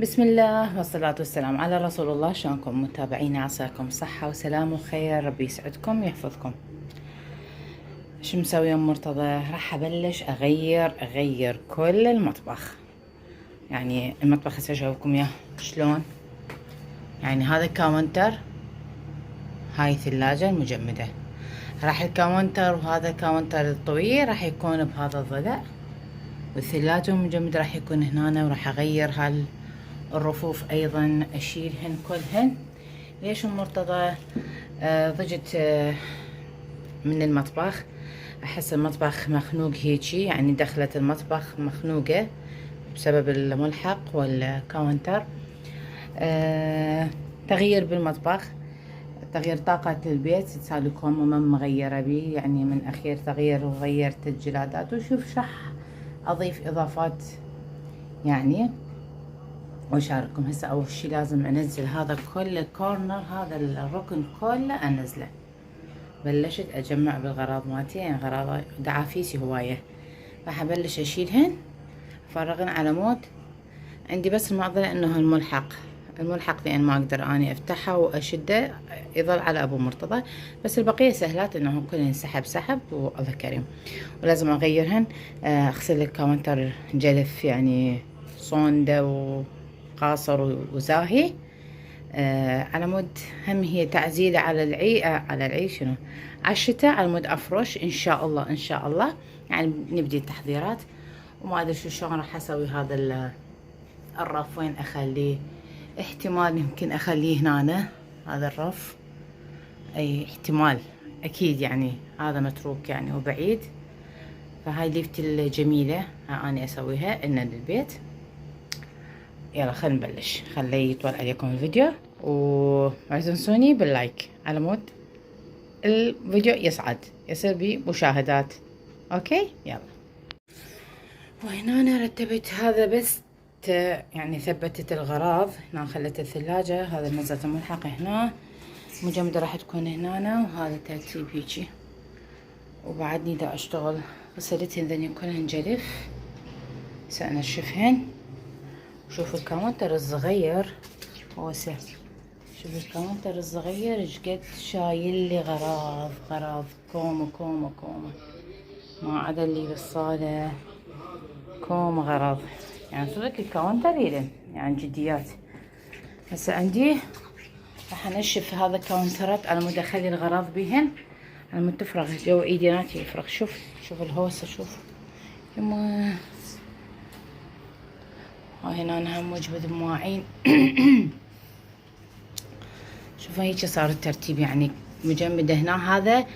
بسم الله والصلاة والسلام على رسول الله. شلونكم متابعينا؟ عساكم صحة وسلام وخير، ربي يسعدكم ويحفظكم. شو مسوي يوم مرتضى؟ راح ابلش اغير كل المطبخ. يعني المطبخ هسه اشوفكم اياه شلون. يعني هذا الكاونتر، هاي الثلاجة المجمدة، راح الكاونتر وهذا الكاونتر الطويل راح يكون بهذا الضلع، والثلاجة المجمدة راح يكون هنا، وراح اغير الرفوف ايضا اشيلهن كلهن. ليش مرتضى؟ ضجت من المطبخ، احس المطبخ مخنوق هيجي، يعني دخلت المطبخ مخنوقة بسبب الملحق والكاونتر. تغيير بالمطبخ، تغيير طاقة البيت، سالكم وما مغيرة بي، يعني من اخير تغيير وغيرت الجلادات، وشوف راح اضيف اضافات يعني واشارككم. هسه اول شي لازم انزل هذا كل الكورنر، هذا الركن كله انزله. بلشت اجمع بالغراض مالتي، يعني غراض دعافيسي هواية، راح ابلش اشيلهن افرغن على مود. عندي بس المعضلة انه الملحق لان ما اقدر اني افتحه واشده، يظل على ابو مرتضى، بس البقية سهلات انه كلهن سحب والله كريم. ولازم اغيرهن، اغسل الكاونتر جلف يعني صوندة وقاصر وزاهي، على مود هم هي تعزيلة على العي شنو، على الشتاء، على مود افرش ان شاء الله ان شاء الله. يعني نبدي التحضيرات، وما ادري شلون راح اسوي هذا الرف، وين اخليه. احتمال يمكن اخليه هنا، هذا الرف، اي احتمال اكيد، يعني هذا متروك يعني وبعيد. فهاي ليفتي الجميلة اني اسويها لنا للبيت. يلا خلينا نبلش، خلي يطول عليكم الفيديو، وما تنسوني باللايك على مود الفيديو يصير بي مشاهدات. اوكي يلا. وهنا انا رتبت هذا بس يعني ثبتت الغراض. هنا خلت الثلاجة، هذا نزلت الملحق هنا، مجمدة راح تكون هنا، وهذا ترتيب هيجي. وبعدني دا اشتغل، غسلتهن ذني كلهن جلف، سأنشفهن. شوف الكاونتر الصغير هوسه، شوف الكاونتر الصغير ايش قد شايل لي غراض كومة ما عدا اللي بالصالة، كومة غراض، يعني صدق الكاونتر يلن يعني جديات. هسه عندي راح انشف هذا الكاونترات على مود اخلي الغراض بيهن، على مود تفرغ جو ايدي ناتي يفرغ. شوف الهوسة، شوف يما. هنا انا هم مجبد بمواعين. شوفوا هيك صار الترتيب، يعني مجمدة هنا. هذا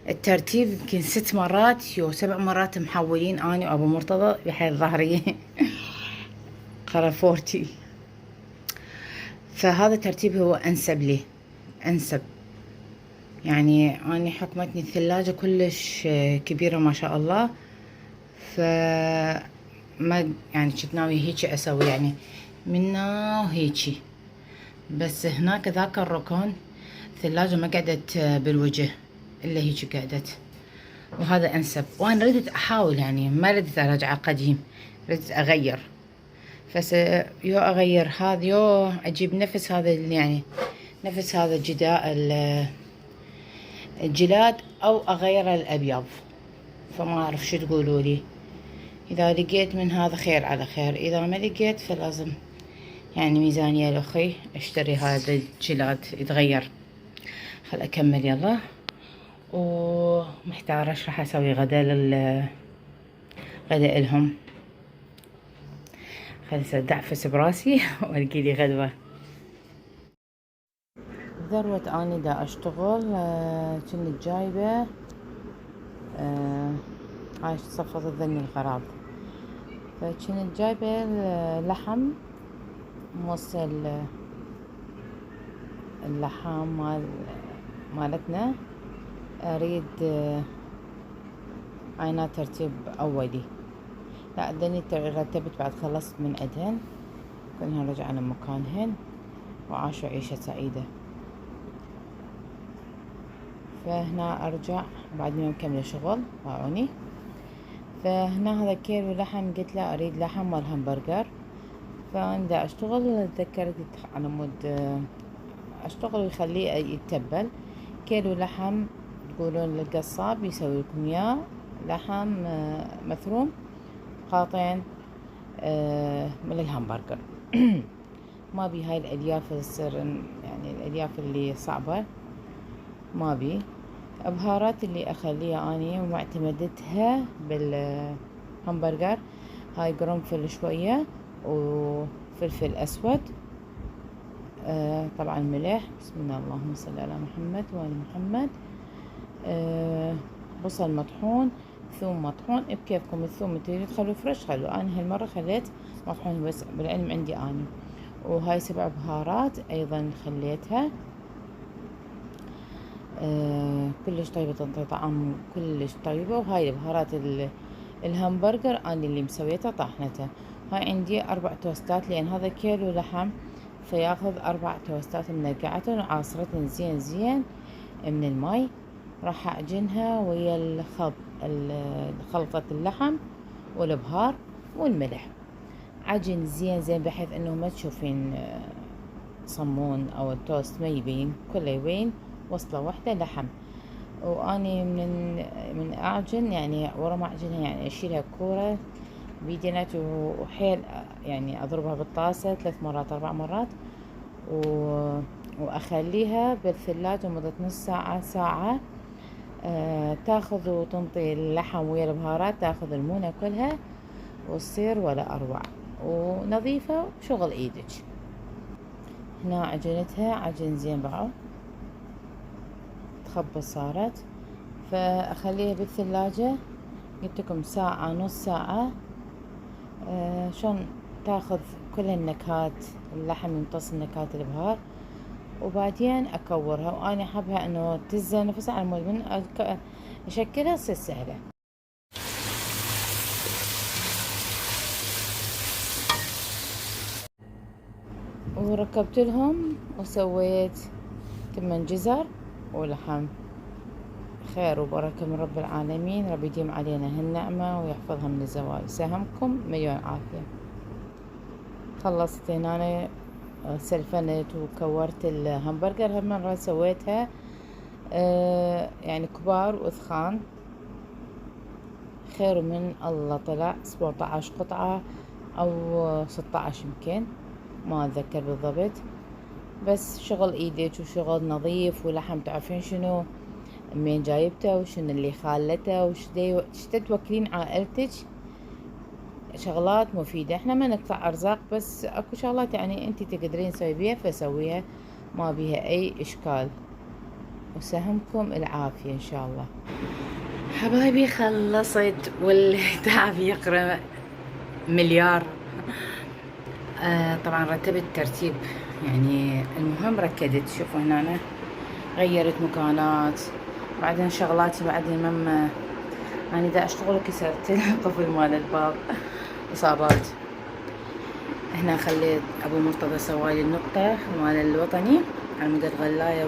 الترتيب يمكن 6 مرات 7 مرات محولين اني وابو مرتضى بحيث ظهري خرفورتي. فهذا الترتيب هو انسب لي، انسب. يعني اني حكمتني الثلاجة كلش كبيرة ما شاء الله، ف ما يعني كنت ناوي هيجي اسوي يعني منا وهيجي. بس هناك ذاك الركن الثلاجة ما قعدت بالوجه الا هيك قعدت، وهذا انسب. وانا ردت احاول، يعني ما ردت ارجع قديم، ردت اغير. بس يو اغير هذا، يو اجيب نفس هذا يعني نفس هذا الجلاد، او اغير الابيض. فما اعرف شو تقولوا لي. اذا لقيت من هذا خير على خير، اذا ما لقيت فلازم يعني ميزانية لاخي اشتري هذا الجلاد يتغير. خل اكمل يلا. ومحتارة ايش راح اسوي غدا الهم. خلي ادعفس براسي والقي لي غدوة. ذروة اني دا اشتغل، كنت جايبة هاي صفت ذني الغراض، فكنت جايبة لحم، موصل اللحام مالتنا. اريد عينات ترتيب اولي. لا ذني رتبت بعد خلصت من عدهن، كلهن رجعنا مكانهن وعاشوا عيشة سعيدة. فهنا ارجع بعد ما مكملة شغل باعوني. فهنا هذا كيلو لحم، قلت له اريد لحم مال همبرجر، فأنا دا أشتغل تذكرت على مود أشتغل ويخليه يتبل. كيلو لحم تقولون للقصاب يسوي لكم إياه لحم مثروم قاطين من الهمبرجر. ما بي هاي الألياف السر، يعني الألياف اللي صعبة ما بي. بهارات اللي أخليها أني ومعتمدتها بالهمبرجر هاي قرنفل شوية وفلفل أسود، طبعا ملح، بسم الله اللهم صل على محمد وآل محمد، بصل مطحون، ثوم مطحون بكيفكم. الثوم تريدوا تخلوه فريش خلوه، أنا هالمرة خليت مطحون بس بالعلم عندي أنا. وهاي 7 بهارات أيضا خليتها كلش طيبة، تنطي طعم كلش طيبة. وهاي بهارات الهمبرجر أنا اللي مسويتها طحنتها. هاي عندي 4 توستات لأن هذا كيلو لحم فياخذ 4 توستات، منقعتهم وعاصرتهم زين زين من الماي. راح أعجنها ويا خلطة اللحم والبهار والملح، عجن زين زين بحيث انه ما تشوفين صمون او التوست ما يبين، كله يبين وصلة واحدة لحم. واني من اعجن يعني ورا ما اعجنها يعني اشيلها كورة بيدينات وحيل يعني اضربها بالطاسة 3 مرات 4 مرات واخليها بالثلاجة لمدة نص ساعة ساعة. تاخذ وتنطي اللحم ويا البهارات، تاخذ المونة كلها وتصير ولا اروع ونظيفة وشغل ايدك. هنا عجنتها عجن زين بعض تخبص صارت، فاخليها بالثلاجة قلت لكم ساعة نص ساعة. شلون تاخذ كل النكهات، اللحم يمتص نكهات البهار، وبعدين اكورها. وانا حابها انه تزن نفسها على مود من اشكلها تصير سهلة. وركبت لهم وسويت 8 جزر ولحم. خير وبركة من رب العالمين، رب يديم علينا هالنعمة ويحفظها من الزوال. ساهمكم مليون عافية. خلصت هنا أنا سلفنت وكورت الهمبرجر. هالمرة سويتها يعني كبار وثخان، خير من الله طلع 17 قطعة أو 16 يمكن ما أتذكر بالضبط، بس شغل ايدك وشغل نظيف. ولحم تعرفين شنو من جايبته وشنو اللي خالته وش توكلين عائلتك. شغلات مفيدة، احنا ما نقطع ارزاق بس اكو شغلات يعني انتي تقدرين تسوي بيها فسويها، ما بيها اي اشكال. وسهمكم العافية ان شاء الله. حبايبي خلصت والتعب يقرأ مليار. طبعا رتبت ترتيب يعني المهم ركدت. شوفوا هنا أنا غيرت مكانات، بعدين شغلاتي بعدين مما أنا دا أشتغل كسرت القفل مال الباب إصابات. هنا خليت أبو مرتضى سوالي النقطة مال الوطني على مود الغلاية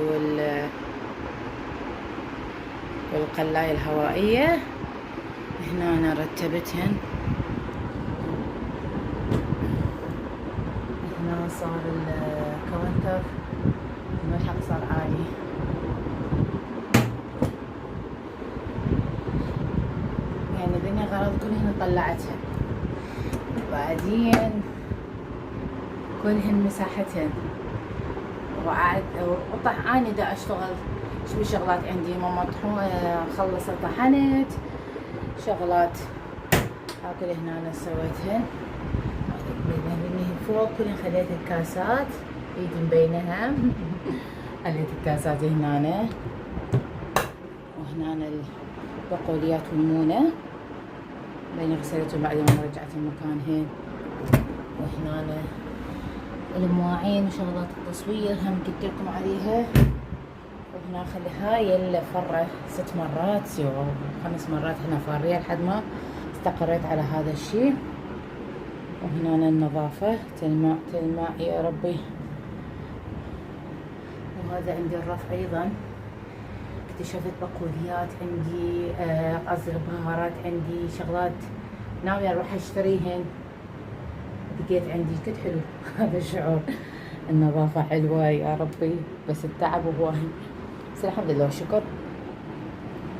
والقلاية الهوائية. هنا أنا رتبتهن. هنا صار الكاونتر الملحق صار عالي. يعني ذني غراض كلهن طلعتها، بعدين كلهن مساحتهن وقطع. اني دا اشتغل شوي شغلات عندي ماما طحونة خلصت طحنت شغلات هاكل هنا انا سويتهن. فوق كلهن خليت الكاسات ايدي مبينها خليت الكاسات هنا وهنا البقوليات والمونة بين غسلتهم بعدين ما رجعتهم مكانهن. وهنا المواعين وشغلات التصوير هم قلت لكم عليها. وهنا خلي هاي الفرة 6 مرات أو 5 مرات هنا فارية لحد ما استقريت على هذا الشيء. وهنا النظافة تلمع تلمع يا ربي. وهذا عندي الرف أيضا اكتشفت بقوليات عندي قصدي بهارات عندي شغلات ناوية اروح اشتريهن لقيت عندي كد حلو. هذا الشعور، النظافة حلوة يا ربي، بس التعب هواي. بس الحمد لله والشكر،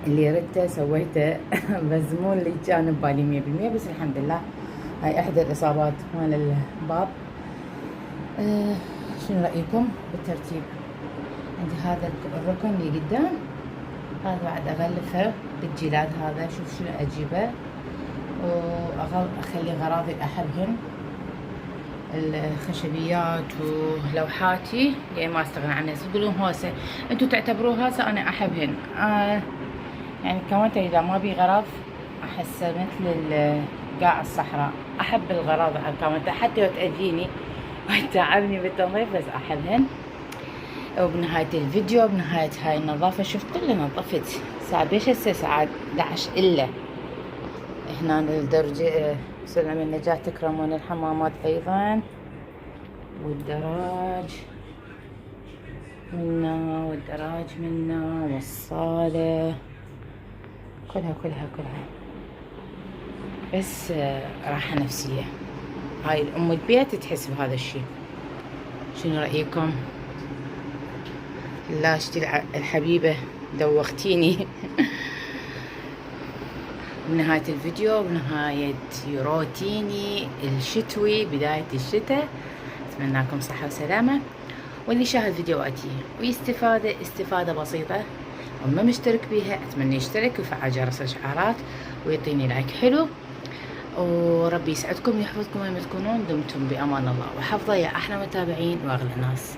اللي ردته سويته. بس مو اللي كان ببالي 100%، بس الحمد لله. هاي احدى الاصابات مال الباب. شنو رأيكم بالترتيب؟ عندي هذا الركن اللي قدام، هذا بعد اغلفه بالجلاد هذا. شوف شنو اجيبه، واخلي غراضي احبهن، الخشبيات ولوحاتي يعني ما استغنى عنها. تقولون هوسه، انتو تعتبروه هوسه، انا احبهن. يعني كمان اذا ما بي غراض احسه مثل قاع الصحراء. احب الغراض كمان حتى لو تأذيني وتعبني بالتنظيف، بس احبهن. وبنهاية الفيديو، بنهاية هاي النظافة، شوف كله نظفت. الساعة بيش هسه؟ الساعة 11 إلا. هنا الدرجة سلم النجاة تكرمون، الحمامات أيضا، والدراج منا، والدراج منا، والصالة كلها. بس راحة نفسية. هاي الأم البيت تحس بهذا الشي. شنو رأيكم؟ لا اشتي الحبيبة، دوختيني. بنهاية الفيديو، بنهاية روتيني الشتوي، بداية الشتاء، أتمنى لكم صحة وسلامة. واللي شاهد فيديوهاتي ويستفاد استفادة بسيطة وما مشترك بيها، أتمنى يشترك ويفعل جرس الإشعارات ويعطيني لايك حلو. وربي يسعدكم ويحفظكم وين ما تكونون. دمتم بأمان الله وحفظه يا أحلى متابعين وأغلى ناس.